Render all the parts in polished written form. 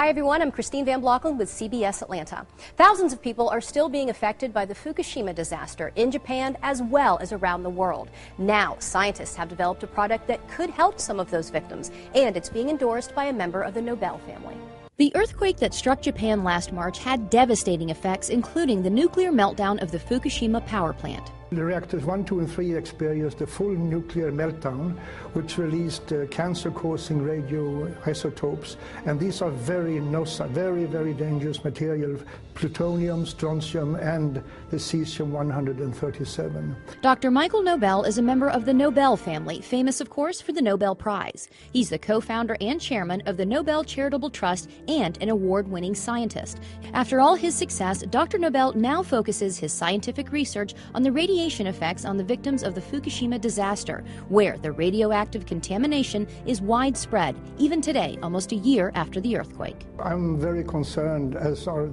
Hi everyone, I'm Christine Van Blocken with CBS Atlanta. Thousands of people are still being affected by the Fukushima disaster in Japan as well as around the world. Now, scientists have developed a product that could help some of those victims, and it's being endorsed by a member of the Nobel family. The earthquake that struck Japan last March had devastating effects, including the nuclear meltdown of the Fukushima power plant. The reactors 1, 2, and 3 experienced a full nuclear meltdown, which released cancer-causing radioisotopes, and these are very dangerous materials: plutonium, strontium, and the Cesium-137. Dr. Michael Nobel is a member of the Nobel family, famous, of course, for the Nobel Prize. He's the co-founder and chairman of the Nobel Charitable Trust and an award-winning scientist. After all his success, Dr. Nobel now focuses his scientific research on the radiation effects on the victims of the Fukushima disaster, where the radioactive contamination is widespread, even today, almost a year after the earthquake. I'm very concerned, as are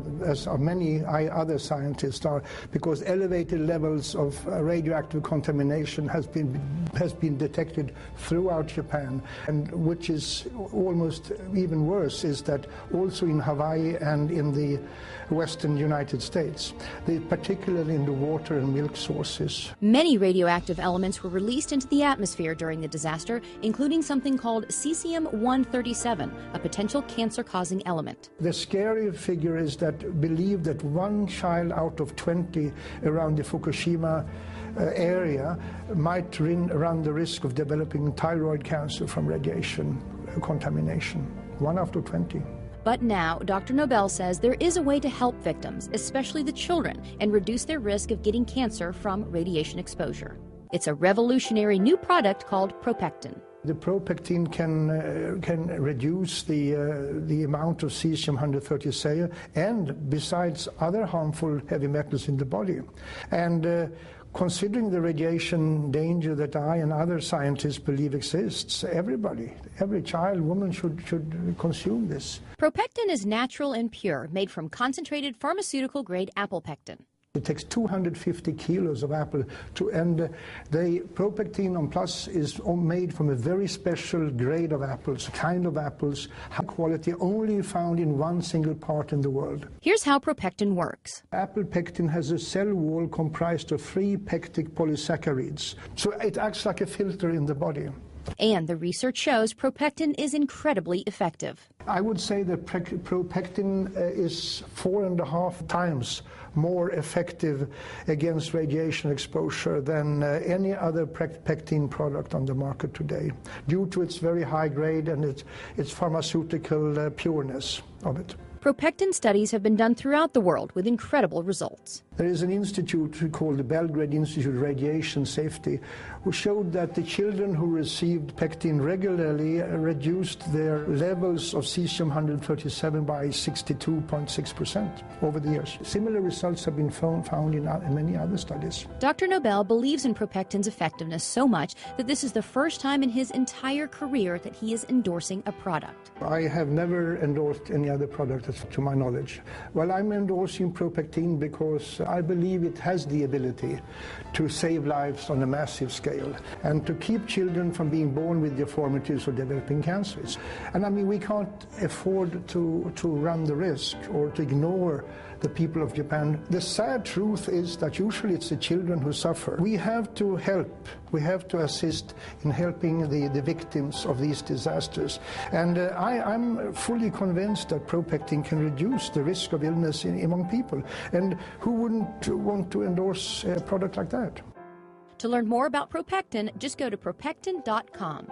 many other scientists are, because elevated levels of radioactive contamination has been detected throughout Japan, and which is almost even worse is that also in Hawaii and in the western United States, particularly in the water and milk sources. Many radioactive elements were released into the atmosphere during the disaster, including something called Cesium-137, a potential cancer-causing element. The scary figure is that believe that 1 child out of 20 around the Fukushima area might run the risk of developing thyroid cancer from radiation contamination. 1 out of 20. But now, Dr. Nobel says there is a way to help victims, especially the children, and reduce their risk of getting cancer from radiation exposure. It's a revolutionary new product called Propectin. The Propectin can reduce the amount of Cesium-137 and besides other harmful heavy metals in the body. And considering the radiation danger that I and other scientists believe exists, every child, woman should consume this. Propectin is natural and pure, made from concentrated pharmaceutical-grade apple pectin. It takes 250 kilos of apple and the Propectin on Plus is made from a very special grade of apples, kind of apples, high quality, only found in one single part in the world. Here's how Propectin works. Apple pectin has a cell wall comprised of 3 pectic polysaccharides, so it acts like a filter in the body. And the research shows Propectin is incredibly effective. I would say that Propectin is 4.5 times more effective against radiation exposure than any other pectin product on the market today, due to its very high grade and its pharmaceutical pureness of it. Propectin studies have been done throughout the world with incredible results. There is an institute called the Belgrade Institute of Radiation Safety, who showed that the children who received pectin regularly reduced their levels of Cesium-137 by 62.6% over the years. Similar results have been found in many other studies. Dr. Nobel believes in Propectin's effectiveness so much that this is the first time in his entire career that he is endorsing a product. I have never endorsed any other product to my knowledge. Well, I'm endorsing Propectin because I believe it has the ability to save lives on a massive scale and to keep children from being born with deformities or developing cancers. And I mean, we can't afford to run the risk or to ignore the people of Japan. The sad truth is that usually it's the children who suffer. We have to help. We have to assist in helping the victims of these disasters. And I'm fully convinced that Propectin can reduce the risk of illness among people. And who wouldn't want to endorse a product like that? To learn more about Propectin, just go to propectin.com.